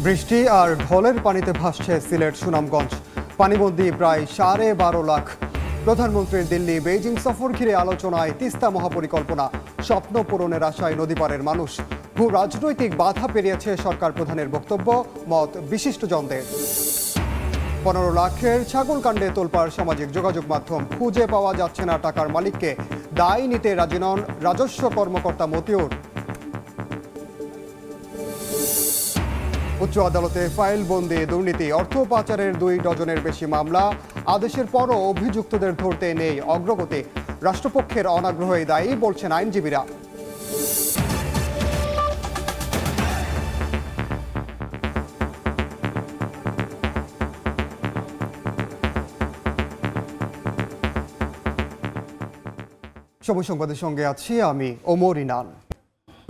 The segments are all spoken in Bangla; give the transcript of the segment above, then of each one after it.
বৃষ্টি আর ঢলের পানিতে ভাসছে সিলেট সুনামগঞ্জ। পানিবন্দী প্রায় 12.5 লাখ। প্রধানমন্ত্রীর দিল্লি বেইজিং সফর ঘিরে আলোচনায় তিস্তা মহাপরিকল্পনা, স্বপ্ন পূরণের আশায় নদীপাড়ের মানুষ। ভূ রাজনৈতিক বাধা পেরিয়েছে সরকার প্রধানের বক্তব্য, মত বিশিষ্টজনদের। 15 লাখের ছাগল কাণ্ডে তোলপাড় সামাজিক যোগাযোগ মাধ্যম। খুঁজে পাওয়া যাচ্ছে না টাকার মালিককে, দায় নিতে রাজি নন রাজস্ব কর্মকর্তা মতিউর। উচ্চ আদালতে ফাইলবন্দি দুর্নীতি, অর্থ পাচারের 2 ডজনের বেশি মামলা। আদেশের পরও অভিযুক্তদের ধরতে নেই অগ্রগতি। রাষ্ট্রপক্ষের অনাগ্রহে দায়ী বলছেন আইনজীবীরা। সময় সংবাদের সঙ্গে আছি আমি ওমর ইনান।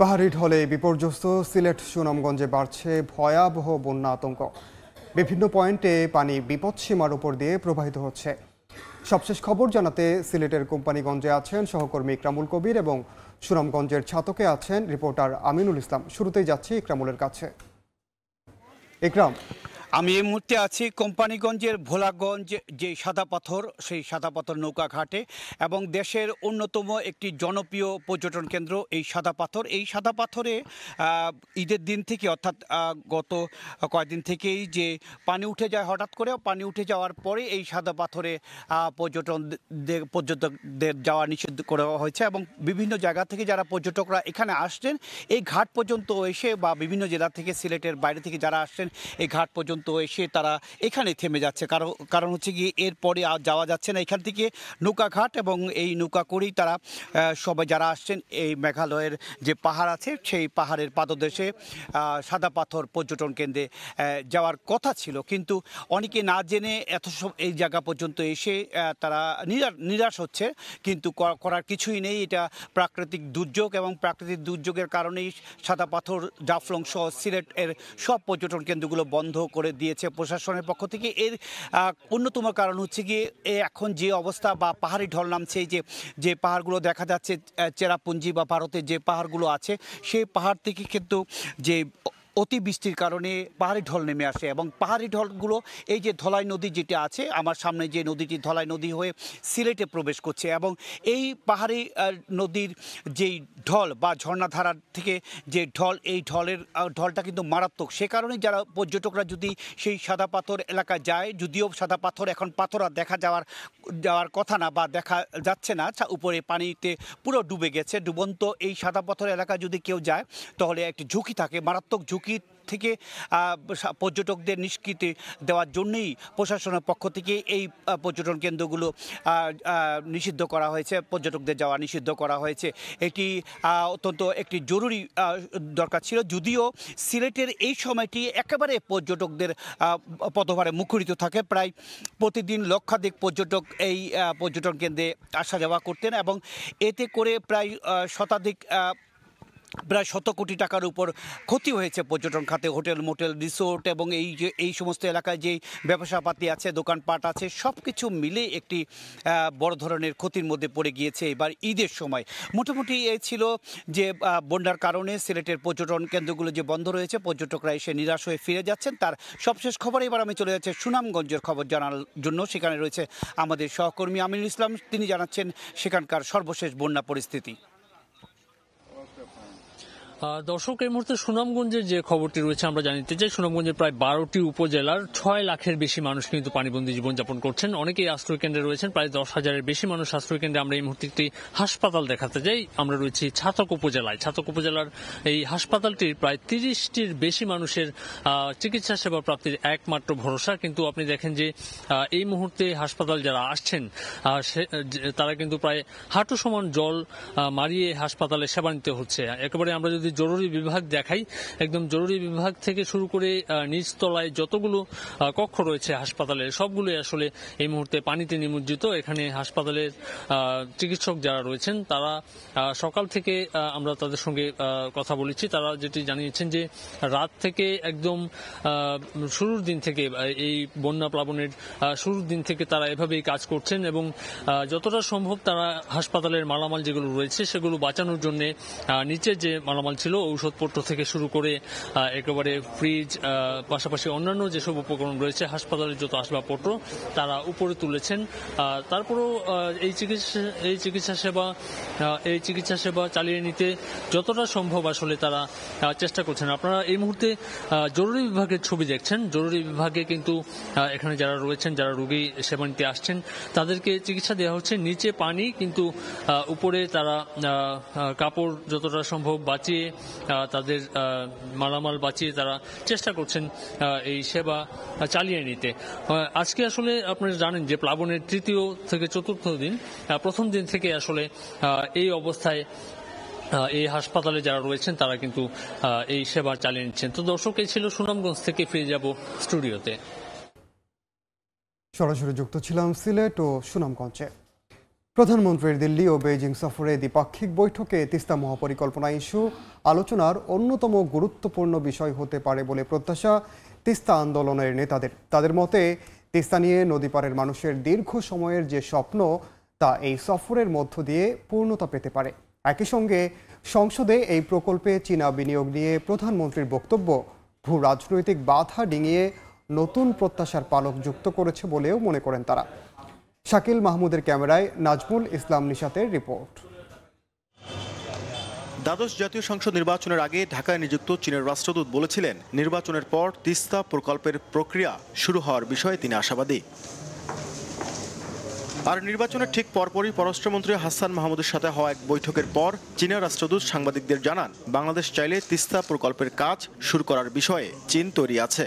পাহাড়ি ঢলে বিপর্যস্ত সিলেট সুনামগঞ্জে বাড়ছে ভয়াবহ বন্যা আতঙ্ক। বিভিন্ন পয়েন্টে পানি বিপদসীমার উপর দিয়ে প্রবাহিত হচ্ছে। সবশেষ খবর জানাতে সিলেটের কোম্পানিগঞ্জে আছেন সহকর্মী ইকরামুল কবির এবং সুনামগঞ্জের ছাতকে আছেন রিপোর্টার আমিনুল ইসলাম। শুরুতেই যাচ্ছি ইকরামুলের কাছে। ইকরাম, আমি এই মুহূর্তে আছি কোম্পানিগঞ্জের ভোলাগঞ্জ যে সাদা পাথর, সেই সাদা পাথর নৌকা ঘাটে এবং দেশের অন্যতম একটি জনপ্রিয় পর্যটন কেন্দ্র এই সাদা পাথর। এই সাদা পাথরে ঈদের দিন থেকে অর্থাৎ গত কয়েকদিন থেকেই যে পানি উঠে যায়, হঠাৎ করে পানি উঠে যাওয়ার পরে এই সাদা পাথরে পর্যটকদের যাওয়া নিষিদ্ধ করা হয়েছে এবং বিভিন্ন জায়গা থেকে যারা পর্যটকরা এখানে আসছেন এই ঘাট পর্যন্ত এসে বা বিভিন্ন জেলা থেকে সিলেটের বাইরে থেকে যারা আসছেন এই ঘাট পর্যন্ত এসে তারা এখানে থেমে যাচ্ছে। কারণ হচ্ছে গিয়ে এরপরে আর যাওয়া যাচ্ছে না এখান থেকে নৌকা ঘাট, এবং এই নৌকা করেই তারা সবাই যারা আসছেন এই মেঘালয়ের যে পাহাড় আছে সেই পাহাড়ের পাদদেশে সাদা পাথর পর্যটন কেন্দ্রে যাওয়ার কথা ছিল, কিন্তু অনেকে না জেনে এই জায়গা পর্যন্ত এসে তারা নিরাশ হচ্ছে। কিন্তু করার কিছুই নেই, এটা প্রাকৃতিক দুর্যোগ এবং প্রাকৃতিক দুর্যোগের কারণেই সাদা পাথর, জাফলং সহ সিলেটের সব পর্যটন কেন্দ্রগুলো বন্ধ করে দিয়েছে প্রশাসনের পক্ষ থেকে। এর অন্যতম কারণ হচ্ছে গিয়ে এখন যে অবস্থা বা পাহাড়ি ঢল নামছে, যে পাহাড়গুলো দেখা যাচ্ছে চেরাপুঞ্জি বা ভারতের যে পাহাড়গুলো আছে সেই পাহাড় থেকে কিন্তু যে অতিবৃষ্টির কারণে পাহাড়ি ঢল নেমে আসে এবং পাহাড়ি ঢলগুলো এই যে ধলাই নদী যেটা আছে আমার সামনে, যে নদীটি ধলাই নদী হয়ে সিলেটে প্রবেশ করছে এবং এই পাহাড়ি নদীর যেই ঢল বা ঝর্ণাধারার থেকে যে ঢল, এই ঢলটা কিন্তু মারাত্মক। সে কারণে যারা পর্যটকরা যদি সেই সাদা পাথর এলাকায় যায়, যদিও সাদা পাথর এখন পাথর আর দেখা যাওয়ার কথা না বা দেখা যাচ্ছে না, উপরে পানিতে পুরো ডুবে গেছে। ডুবন্ত এই সাদা পাথর এলাকায় যদি কেউ যায় তাহলে একটি ঝুঁকি থাকে, মারাত্মক ঝুঁকি থেকে পর্যটকদের নিষ্কৃতি দেওয়ার জন্যই প্রশাসনের পক্ষ থেকে এই পর্যটন কেন্দ্রগুলো নিষিদ্ধ করা হয়েছে, পর্যটকদের যাওয়া নিষিদ্ধ করা হয়েছে। এটি অত্যন্ত একটি জরুরি দরকার ছিল, যদিও সিলেটের এই সময়টি একেবারে পর্যটকদের পদভারে মুখরিত থাকে। প্রায় প্রতিদিন লক্ষাধিক পর্যটক এই পর্যটন কেন্দ্রে আসা যাওয়া করতেন এবং এতে করে প্রায় প্রায় 100 কোটি টাকার উপর ক্ষতি হয়েছে পর্যটন খাতে। হোটেল, মোটেল, রিসোর্ট এবং এই সমস্ত এলাকায় যে ব্যবসাপাতি আছে, দোকানপাট আছে, সব কিছু মিলে একটি বড় ধরনের ক্ষতির মধ্যে পড়ে গিয়েছে এবার ঈদের সময়। মোটামুটি এই ছিল যে বন্যার কারণে সিলেটের পর্যটন কেন্দ্রগুলো যে বন্ধ রয়েছে, পর্যটকরা এসে নিরাশ হয়ে ফিরে যাচ্ছেন। তার সবশেষ খবর এবার আমি চলে যাচ্ছি সুনামগঞ্জের খবর জানার জন্য। সেখানে রয়েছে আমাদের সহকর্মী আমিনুল ইসলাম, তিনি জানাচ্ছেন সেখানকার সর্বশেষ বন্যা পরিস্থিতি। দর্শক, এই মুহূর্তে সুনামগঞ্জের যে খবরটি রয়েছে আমরা জানিতে চাই। সুনামগঞ্জের প্রায় 12টি উপজেলার 6 লাখের বেশি মানুষ কিন্তু পানিবন্দী জীবনযাপন করছেন। অনেকেই আশ্রয় কেন্দ্রে রয়েছেন, প্রায় 10,000-এর বেশি মানুষ আশ্রয় কেন্দ্রে। আমরা এই মুহূর্তে একটি হাসপাতাল দেখাতে যাই। আমরা রয়েছি ছাতক উপজেলায়। ছাতক উপজেলার এই হাসপাতালটির প্রায় 30টির বেশি মানুষের চিকিৎসা সেবা প্রাপ্তির একমাত্র ভরসা। কিন্তু আপনি দেখেন যে এই মুহূর্তে হাসপাতাল যারা আসছেন তারা কিন্তু প্রায় হাঁটু সমান জল মারিয়ে হাসপাতালে সেবা নিতে হচ্ছে। একেবারে আমরা যদি জরুরি বিভাগ দেখাই, একদম জরুরি বিভাগ থেকে শুরু করে নিচতলায় যতগুলো কক্ষ রয়েছে হাসপাতালের, সবগুলো আসলে এই মুহূর্তে পানিতে নিমজ্জিত। এখানে হাসপাতালের চিকিৎসক যারা রয়েছেন তারা সকাল থেকে আমরা তাদের সঙ্গে কথা বলেছি, তারা যেটি জানিয়েছেন যে রাত থেকে একদম শুরুর দিন থেকে, এই বন্যা প্লাবনের শুরুর দিন থেকে তারা এভাবেই কাজ করছেন এবং যতটা সম্ভব তারা হাসপাতালের মালামাল যেগুলো রয়েছে সেগুলো বাঁচানোর জন্য নিচে যে মালামাল ছিল, ঔষধপত্র থেকে শুরু করে একেবারে ফ্রিজ, পাশাপাশি অন্যান্য যেসব উপকরণ রয়েছে, হাসপাতালের যত আসবাবপত্র তারা উপরে তুলেছেন। তারপরেও এই চিকিৎসা সেবা চালিয়ে নিতে যতটা সম্ভব আসলে তারা চেষ্টা করছেন। আপনারা এই মুহূর্তে জরুরি বিভাগের ছবি দেখছেন। জরুরি বিভাগে কিন্তু এখানে যারা রয়েছেন, যারা রোগী সেবা নিতে আসছেন, তাদেরকে চিকিৎসা দেওয়া হচ্ছে। নিচে পানি, কিন্তু উপরে তারা কাপড় যতটা সম্ভব বাঁচিয়ে, তাদের মালামাল বাঁচিয়ে তারা চেষ্টা করছেন এই সেবা চালিয়ে নিতে। আজকে আসলে আপনারা জানেন যে প্লাবনের তৃতীয় থেকে চতুর্থ দিন, প্রথম দিন থেকে আসলে এই অবস্থায় এই হাসপাতালে যারা রয়েছেন তারা কিন্তু এই সেবা চালিয়ে নিচ্ছেন। তো দর্শক, এই ছিল সুনামগঞ্জ থেকে, ফিরে যাব স্টুডিওতে। সরাসরি যুক্ত ছিলাম সিলেট ও সুনামগঞ্জে। প্রধানমন্ত্রীর দিল্লি ও বেইজিং সফরে দ্বিপাক্ষিক বৈঠকে তিস্তা মহাপরিকল্পনা ইস্যু আলোচনার অন্যতম গুরুত্বপূর্ণ বিষয় হতে পারে বলে প্রত্যাশা তিস্তা আন্দোলনের নেতাদের। তাদের মতে, তিস্তা নিয়ে নদীপাড়ের মানুষের দীর্ঘ সময়ের যে স্বপ্ন, তা এই সফরের মধ্য দিয়ে পূর্ণতা পেতে পারে। একই সঙ্গে সংসদে এই প্রকল্পে চীনা বিনিয়োগ নিয়ে প্রধানমন্ত্রীর বক্তব্য ভূ রাজনৈতিক বাধা ডিঙিয়ে নতুন প্রত্যাশার পালক যুক্ত করেছে বলেও মনে করেন তারা। শাকিল মাহমুদের ক্যামেরায় নাজমুল ইসলাম নিশাতের রিপোর্ট। দ্বাদশ জাতীয় সংসদ নির্বাচনের আগে ঢাকায় নিযুক্ত চীনের রাষ্ট্রদূত বলেছিলেন, নির্বাচনের পর তিস্তা প্রকল্পের প্রক্রিয়া শুরু হওয়ার বিষয়ে তিনি আশাবাদী। আর নির্বাচনের ঠিক পরপরই পররাষ্ট্রমন্ত্রী হাসান মাহমুদের সাথে হওয়া এক বৈঠকের পর চীনের রাষ্ট্রদূত সাংবাদিকদের জানান, বাংলাদেশ চাইলে তিস্তা প্রকল্পের কাজ শুরু করার বিষয়ে চীন তৈরি আছে।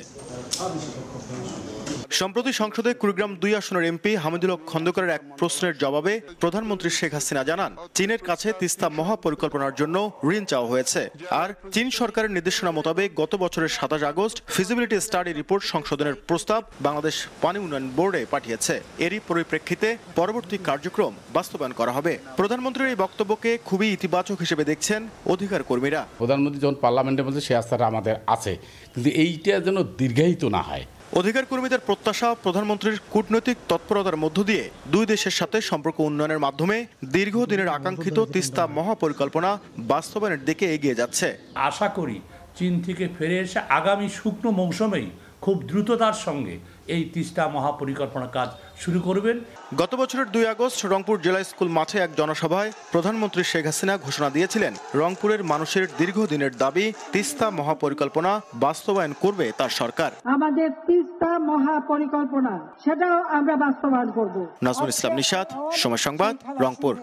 সম্প্রতি সংসদে কুড়িগ্রাম 2 আসনের এমপি হামিদুল হক খন্দকারের এক প্রশ্নের জবাবে প্রধানমন্ত্রী শেখ হাসিনা জানান, চীনের কাছে তিস্তা মহাপরিকল্পনার জন্য ঋণ চাওয়া হয়েছে। আর চীন সরকারের নির্দেশনা মোতাবেক গত বছরের 27 আগস্ট ফিজিবিলিটি স্টাডি রিপোর্ট সংশোধনের প্রস্তাব বাংলাদেশ পানি উন্নয়ন বোর্ডে পাঠিয়েছে। এরই পরিপ্রেক্ষিতে পরবর্তী কার্যক্রম বাস্তবায়ন করা হবে। প্রধানমন্ত্রীর এই বক্তব্যকে খুবই ইতিবাচক হিসেবে দেখছেন অধিকার কর্মীরা। প্রধানমন্ত্রী যখন পার্লামেন্টের মধ্যে সে আস্থাটা আমাদের আছে, কিন্তু এইটা যেন দীর্ঘায়িত না হয়। অধিকার কর্মীদের প্রত্যাশা, প্রধানমন্ত্রীর কূটনৈতিক তৎপরতার মধ্য দিয়ে দুই দেশের সাথে সম্পর্ক উন্নয়নের মাধ্যমে দীর্ঘদিনের আকাঙ্ক্ষিত তিস্তা মহাপরিকল্পনা বাস্তবায়নের দিকে এগিয়ে যাচ্ছে। আশা করি চীন থেকে ফিরে এসে আগামী শুকনো মৌসুমেই খুব দ্রুততার সঙ্গে এই তিস্তা মহাপরিকল্পনা কাজ শুরু করবেন। গত বছরের 2 আগস্ট রংপুর জেলা স্কুল মাঠে এক জনসভায় প্রধানমন্ত্রী শেখ হাসিনা ঘোষণা দিয়েছিলেন, রংপুরের মানুষের দীর্ঘদিনের দাবি তিস্তা মহাপরিকল্পনা বাস্তবায়ন করবে তার সরকার। আমাদের তিস্তা মহাপরিকল্পনা, সেটাও আমরা বাস্তবায়ন করব। নাজমুল ইসলাম নিশাত, সময় সংবাদ, রংপুর।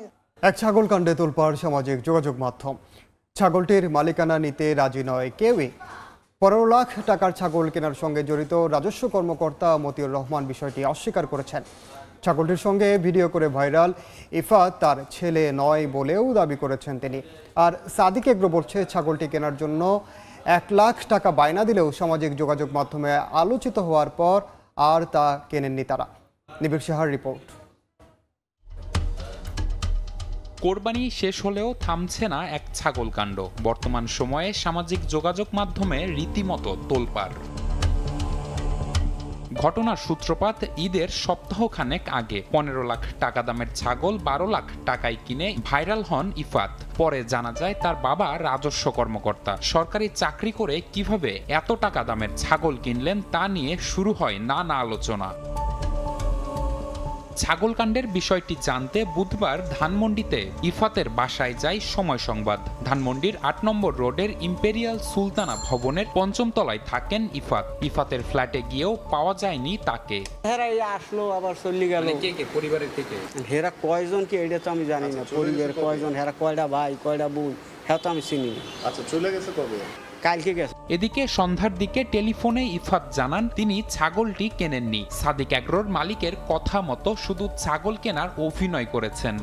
এক ছাগল কাণ্ডে তোলপাড় সামাজিক যোগাযোগ মাধ্যম। ছাগলটির মালিকানা নিতে রাজি নয় কেউই। 15 লাখ টাকার ছাগল কেনার সঙ্গে জড়িত রাজস্ব কর্মকর্তা মতিউর রহমান বিষয়টি অস্বীকার করেছেন। ছাগলটির সঙ্গে ভিডিও করে ভাইরাল ইফাত তার ছেলে নয় বলেও দাবি করেছেন তিনি। আর সাদিক এগ্রো বলছে, ছাগলটি কেনার জন্য 1 লাখ টাকা বায়না দিলেও সামাজিক যোগাযোগ মাধ্যমে আলোচিত হওয়ার পর আর তা কেনেননি তারা। নিবিড় সাহার রিপোর্ট। কোরবানি শেষ হলেও থামছে না এক ছাগল কাণ্ড। বর্তমান সময়ে সামাজিক যোগাযোগ মাধ্যমে রীতিমতো তোলপাড়। ঘটনার সূত্রপাত ঈদের সপ্তাহখানেক আগে। 15 লাখ টাকা দামের ছাগল 12 লাখ টাকায় কিনে ভাইরাল হন ইফাত। পরে জানা যায় তার বাবা রাজস্ব কর্মকর্তা। সরকারি চাকরি করে কিভাবে এত টাকা দামের ছাগল কিনলেন তা নিয়ে শুরু হয় নানা আলোচনা। ছাগলকাণ্ডের বিষয়টি জানতে বুধবার ধানমন্ডিতে ইফাতের বাসায় যায় সময় সংবাদ। ধানমন্ডির 8 নম্বর রোডের ইম্পেরিয়াল সুলতানা ভবনের 5ম তলায় থাকেন ইফাত। ইফাতের ফ্ল্যাটে গিয়েও পাওয়া যায়নি তাকে। হেরাই আসলো আবার চলে গেল। কে পরিবারের থেকে? হেরা কয়জন কি এটা তো আমি জানি না। পরিবারের কয়জন, হেরা কয়টা ভাই কয়টা বোন, হ্যাঁ তো আমি চিনি না। আচ্ছা, চলে গেছে কবে? কালকে গেছে। এদিকে সন্ধ্যার দিকে টেলিফোনে ইফাত জানান তিনি ছাগলটি কেনেননি। সাদিক এগ্রোর মালিকের কথা মতো শুধু ছাগল কেনার অভিনয় করেছেন।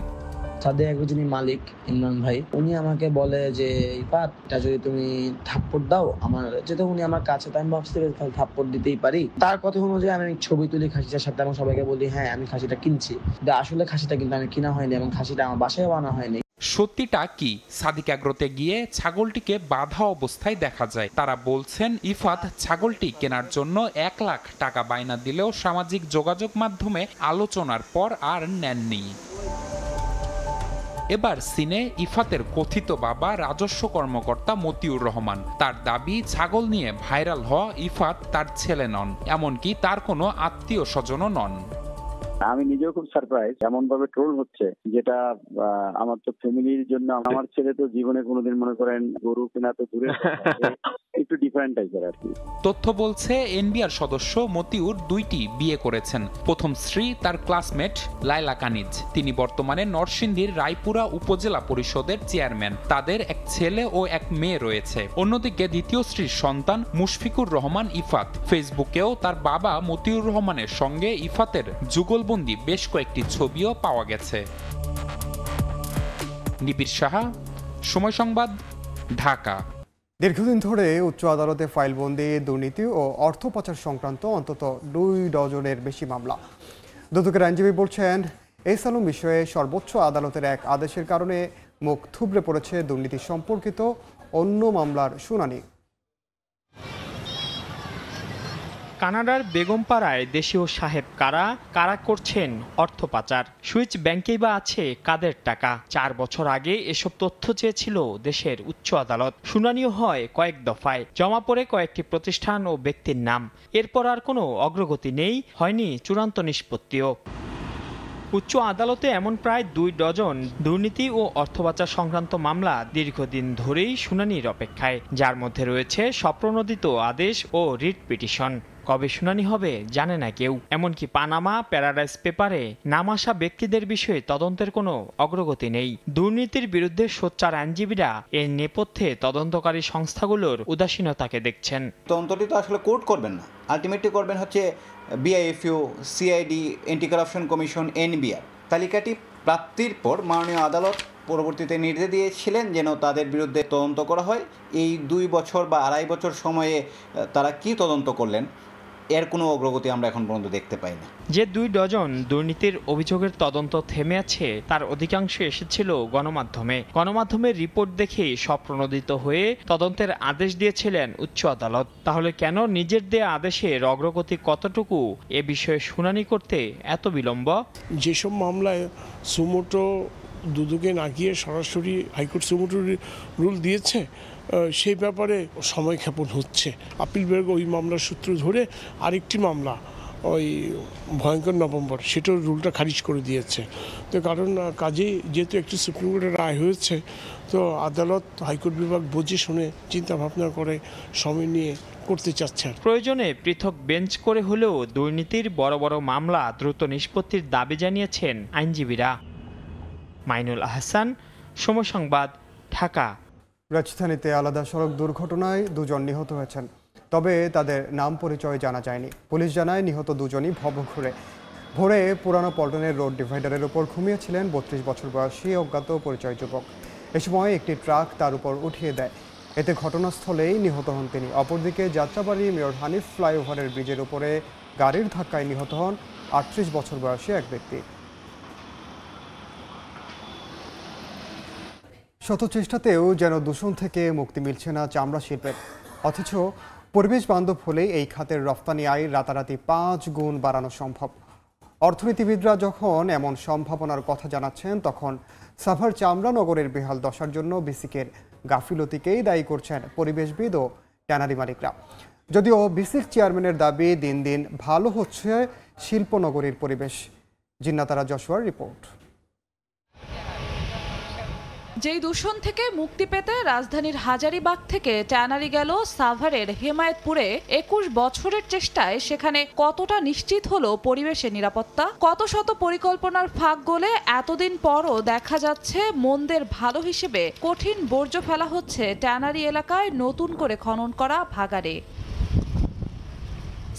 সাদিক এগ্রো যিনি মালিক ইমরান ভাই, উনি আমাকে বলে যে ইফাত, এটা যদি তুমি থাপ্পড় দাও আমার, যেহেতু উনি আমার কাছে, তাই আমি ভাবছি থাপ্পড় দিতেই পারি। তার কথা অনুযায়ী আমি ছবি তুলি খাসিটার সাথে এবং সবাইকে বলি হ্যাঁ আমি খাসিটা কিনছি। আসলে খাসিটা কিন্তু আমি কিনা হয়নি এবং খাসিটা আমার বাসায় আনা হয়নি। সত্যিটা কি? সাদিক এগ্রোতে গিয়ে ছাগলটিকে বাঁধা অবস্থায় দেখা যায়। তারা বলছেন ইফাত ছাগলটি কেনার জন্য 1 লাখ টাকা বায়না দিলেও সামাজিক যোগাযোগ মাধ্যমে আলোচনার পর আর নেননি। এবার সিনে ইফাতের কথিত বাবা রাজস্ব কর্মকর্তা মতিউর রহমান। তার দাবি, ছাগল নিয়ে ভাইরাল হওয়া ইফাত তার ছেলে নন, এমনকি তার কোনো আত্মীয় স্বজনও নন। আমি নিজেও খুব সারপ্রাইজ, এমন ভাবে ট্রোল হচ্ছে যেটা আমার তো ফ্যামিলির জন্য, আমার ছেলে তো জীবনে কোনোদিন মনে করেন গরু কেনা তো দূরে, একটু ডিফারেন্ট টাইপের আর কি। তথ্য বলছে এনবিআর সদস্য মতিউর 2টি বিয়ে করেছেন। প্রথম স্ত্রী তার ক্লাসমেট লায়লা কানিজ। তিনি বর্তমানে নরসিংদীর রায়পুরা উপজেলা পরিষদের চেয়ারম্যান। তাদের এক ছেলে ও এক মেয়ে রয়েছে। অন্যদিকে দ্বিতীয় স্ত্রীর সন্তান মুশফিকুর রহমান ইফাত। ফেসবুকেও তার বাবা মতিউর রহমানের সঙ্গে ইফাতের যুগলবন্দি বেশ কয়েকটি ছবিও পাওয়া গেছে। নিবিড় সাহা, সময় সংবাদ, ঢাকা। দীর্ঘদিন ধরে উচ্চ আদালতে ফাইলবন্দি দুর্নীতি ও অর্থ পাচার সংক্রান্ত অন্তত 2 ডজনের বেশি মামলা। দুদকের আইনজীবী বলছেন, এই সালুম বিষয়ে সর্বোচ্চ আদালতের এক আদেশের কারণে মুখ থুবড়ে পড়েছে দুর্নীতি সম্পর্কিত অন্য মামলার শুনানি। কানাডার বেগমপাড়ায় দেশীয় সাহেব কারা করছেন অর্থ পাচার। সুইচ ব্যাংকেই বা আছে কাদের টাকা? 4 বছর আগে এসব তথ্য চেয়েছিল দেশের উচ্চ আদালত। শুনানিও হয় কয়েক দফায়, জমা পড়ে কয়েকটি প্রতিষ্ঠান ও ব্যক্তির নাম। এরপর আর কোনো অগ্রগতি নেই, হয়নি চূড়ান্ত নিষ্পত্তিও। উচ্চ আদালতে এমন প্রায় 2 ডজন দুর্নীতি ও অর্থ পাচার সংক্রান্ত মামলা দীর্ঘদিন ধরেই শুনানির অপেক্ষায়, যার মধ্যে রয়েছে স্বপ্রণোদিত আদেশ ও রিট পিটিশন। কবে শুনানি হবে জানে না কেউ। এমনকি পানামা প্যারাডাইস পেপারে নাম আসা ব্যক্তিদের বিষয়ে তদন্তের কোনো অগ্রগতি নেই। দুর্নীতির বিরুদ্ধে সোচ্চার আইনজীবীরা এর নেপথ্যে তদন্তকারী সংস্থাগুলোর উদাসীনতাকে দেখছেন। তদন্তটি তো আসলে কোর্ট করবেন না, আলটিমেটলি করবেন হচ্ছে BIFU, CID, anti corruption commission, NBR. তালিকাটি প্রাপ্তির পর মাননীয় আদালত পরবর্তীতে নির্দেশ দিয়েছিলেন যেন তাদের বিরুদ্ধে তদন্ত করা হয়। এই 2 বছর বা 2.5 বছর সময়ে তারা কি তদন্ত করলেন, এর কোনো অগ্রগতি আমরা এখন পর্যন্ত দেখতে পাই না। যে 2 ডজন দুর্নীতির অভিযোগের তদন্ত থেমে আছে, তার অধিকাংশ এসেছিল গণমাধ্যমের রিপোর্ট দেখেই স্বপ্রণোদিত হয়ে তদন্তের আদেশ দিয়েছিলেন উচ্চ আদালত। তাহলে কেন নিজের দেয়া আদেশের অগ্রগতি কতটুকু, এ বিষয়ে শুনানি করতে এত বিলম্ব? যেসব মামলায় সুমোটো দুদকে না গিয়ে সরাসরি হাইকোর্ট সুমোটো রুল দিয়েছে, সেই ব্যাপারে সময় ক্ষেপণ হচ্ছে। আপিল বিভাগ ওই মামলার সূত্র ধরে আরেকটি মামলা, ওই ভয়ঙ্কর নভেম্বর, সেটার রুলটা খারিজ করে দিয়েছে। তো কারণ কাজেই যেহেতু একটি সুপ্রিম কোর্টের রায় হয়েছে, তো আদালত হাইকোর্ট বিভাগ বুঝে শুনে চিন্তা ভাবনা করে সময় নিয়ে করতে চাচ্ছে। প্রয়োজনে পৃথক বেঞ্চ করে হলেও দুর্নীতির বড় বড় মামলা দ্রুত নিষ্পত্তির দাবি জানিয়েছেন আইনজীবীরা। মাইনুল আহসান, সময় সংবাদ, ঢাকা। রাজধানীতে আলাদা সড়ক দুর্ঘটনায় 2 জন নিহত হয়েছেন, তবে তাদের নাম পরিচয় জানা যায়নি। পুলিশ জানায় নিহত 2 জনই ভোরে পুরানো পল্টনের রোড ডিভাইডারের উপর ঘুমিয়েছিলেন 32 বছর বয়সী অজ্ঞাত পরিচয় যুবক। এ সময় একটি ট্রাক তার উপর উঠিয়ে দেয়, এতে ঘটনাস্থলেই নিহত হন তিনি। অপরদিকে যাত্রাবাড়ি মেয়র হানিফ ফ্লাইওভারের ব্রিজের উপরে গাড়ির ধাক্কায় নিহত হন 38 বছর বয়সী এক ব্যক্তি। শত চেষ্টাতেও যেন দূষণ থেকে মুক্তি মিলছে না চামড়া শিল্পের, অথচ পরিবেশ বান্ধব হলেই এই খাতের রফতানি আয় রাতারাতি 5 গুণ বাড়ানো সম্ভব। অর্থনীতিবিদরা যখন এমন সম্ভাবনার কথা জানাচ্ছেন, তখন সাভার চামড়া নগরের বেহাল দশার জন্য বিসিকের গাফিলতিকেই দায়ী করছেন পরিবেশবিদ ও ট্যানারি মালিকরা। যদিও বিসিক চেয়ারম্যানের দাবি, দিন দিন ভালো হচ্ছে শিল্পনগরীর পরিবেশ। জিন্নাতারা জশুয়ার রিপোর্ট। যেই দূষণ থেকে মুক্তি পেতে রাজধানীর হাজারীবাগ থেকে ট্যানারি গেল সাভারের হেমায়েতপুরে 21 বছরের চেষ্টায় সেখানে কতটা নিশ্চিত হলো পরিবেশের নিরাপত্তা? কত শত পরিকল্পনার ফাঁক গলে এতদিন পরও দেখা যাচ্ছে মন্দের ভালো হিসেবে কঠিন বর্জ্য ফেলা হচ্ছে ট্যানারি এলাকায় নতুন করে খনন করা ভাগাড়ে।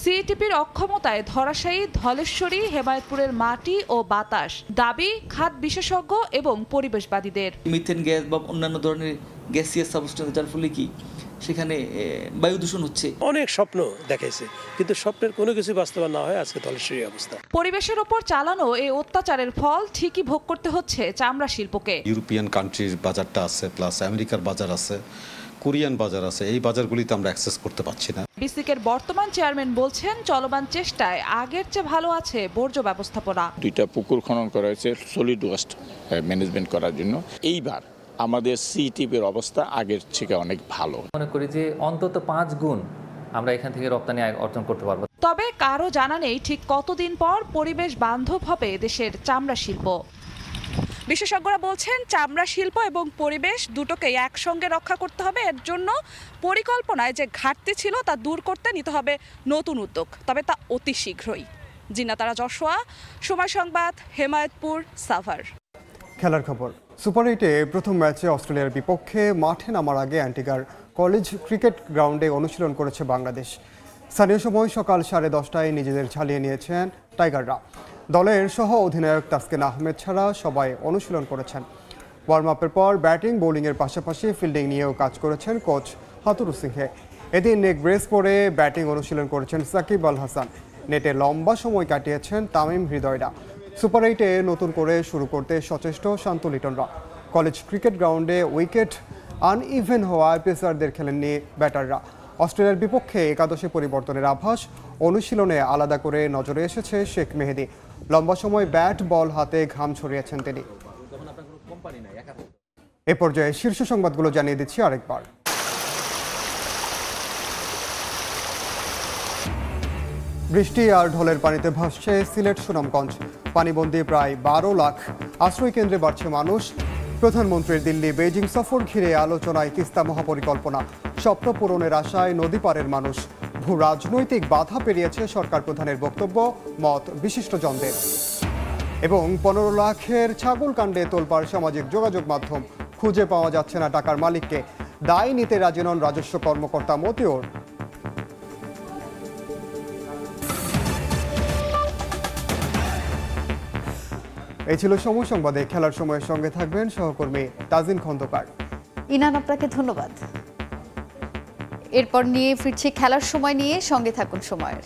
সিইটিপির অক্ষমতায় ধরাশায়ী ধলেশ্বরী হেমায়েতপুরের মাটি ও বাতাস, দাবি খাত বিশেষজ্ঞ এবং পরিবেশবাদীদের। মিথেন গ্যাস বা অন্যান্য ধরনের গ্যাসিয়াস সাবস্টেন্স, যার ফলে কি সেখানে বায়ু দূষণ হচ্ছে। অনেক স্বপ্ন দেখাইছে, কিন্তু স্বপ্নের কোনো কিছু বাস্তবায়ন না হয় আজকে ধলেশ্বরী অবস্থা। পরিবেশের ওপর চালানো এই অত্যাচারের ফল ঠিকই ভোগ করতে হচ্ছে চামড়া শিল্পকে। ইউরোপিয়ান কান্ট্রির বাজারটা আছে, প্লাস আমেরিকার বাজার আছে, কোরিয়ান বাজার আছে, এই বাজারগুলিতে আমরা অ্যাক্সেস করতে পারছি না। বিসিকের বর্তমান চেয়ারম্যান বলছেন, চলমান চেষ্টায় আগের চেয়ে ভালো আছে বর্জ্য ব্যবস্থাপনা। 2টা পুকুর খনন করা হয়েছে সলিড ওয়েস্ট ম্যানেজমেন্ট করার জন্য। এইবার আমাদের সিটিপির অবস্থা আগের থেকে অনেক ভালো। মনে করি যে অন্তত 5 গুণ আমরা এখান থেকে রপ্তানি আয় অর্জন করতে পারবো। তবে কারো জানা নেই ঠিক কতদিন পর পরিবেশ বান্ধব হবে দেশের চামড়া শিল্প। বিশেষজ্ঞরা বলছেন, চামড়া শিল্প এবং পরিবেশ দুটোকেই একসঙ্গে রক্ষা করতে হবে। এর জন্য পরিকল্পনায় যে ঘাটতি ছিল তা দূর করতে নিতে হবে নতুন উদ্যোগ, তবে তা অতি শীঘ্রই। জিন্নাতারা যশোয়া, সময় সংবাদ, হেমায়েতপুর, সাভার। খেলার খবর। সুপার 8-এ প্রথম ম্যাচে অস্ট্রেলিয়ার বিপক্ষে মাঠে নামার আগে অ্যান্টিগার কলেজ ক্রিকেট গ্রাউন্ডে অনুশীলন করেছে বাংলাদেশ। স্থানীয় সময় সকাল 10:30টায় নিজেদের ঝালিয়ে নিয়েছেন টাইগাররা। দলের সহ অধিনায়ক তাসকিন আহমেদ ছাড়া সবাই অনুশীলন করেছেন। ওয়ার্ম আপের পর ব্যাটিং বোলিংয়ের পাশাপাশি ফিল্ডিং নিয়েও কাজ করেছেন কোচ হাতুরু সিংহে। এদিন নেক ব্রেস পরে ব্যাটিং অনুশীলন করেছেন সাকিব আল হাসান। নেটে লম্বা সময় কাটিয়েছেন তামিম হৃদয়রা। সুপার 8-এ নতুন করে শুরু করতে সচেষ্ট শান্ত লিটনরা। কলেজ ক্রিকেট গ্রাউন্ডে উইকেট আনইভেন হওয়ায় পেসারদের খেলেননি ব্যাটাররা। অস্ট্রেলিয়ার বিপক্ষে একাদশে পরিবর্তনের আভাস অনুশীলনে আলাদা করে নজরে এসেছে শেখ মেহেদী। লম্বা সময় ব্যাট বল হাতে ঘাম ছড়িয়েছেন তিনি। এ পর্যায়ে শীর্ষ সংবাদগুলো জানিয়ে দিচ্ছি আরেকবার। বৃষ্টি আর ঢলের পানিতে ভাসছে সিলেট সুনামগঞ্জ। পানিবন্দী প্রায় 12 লাখ। আশ্রয় কেন্দ্রে বাড়ছে মানুষ। প্রধানমন্ত্রীর দিল্লি বেইজিং সফর ঘিরে আলোচনায় তিস্তা মহাপরিকল্পনা। স্বপ্ন পূরণের আশায় নদী পারের মানুষ। ভূ রাজনৈতিক বাধা পেরিয়েছে সরকার প্রধানের বক্তব্য, মত বিশিষ্টজনদের। এবং 15 লাখের ছাগল কাণ্ডে তোলপাড় সামাজিক যোগাযোগ মাধ্যম। খুঁজে পাওয়া যাচ্ছে না টাকার মালিককে। দায় নিতে রাজি নন রাজস্ব কর্মকর্তা মতিউর। এই ছিল সময় সংবাদে। খেলার সময়ের সঙ্গে থাকবেন সহকর্মী তাজিন খন্দকার। ইনান, আপনাকে ধন্যবাদ। এরপর নিয়ে ফিরছি খেলার সময় নিয়ে, সঙ্গে থাকুন সময়ের।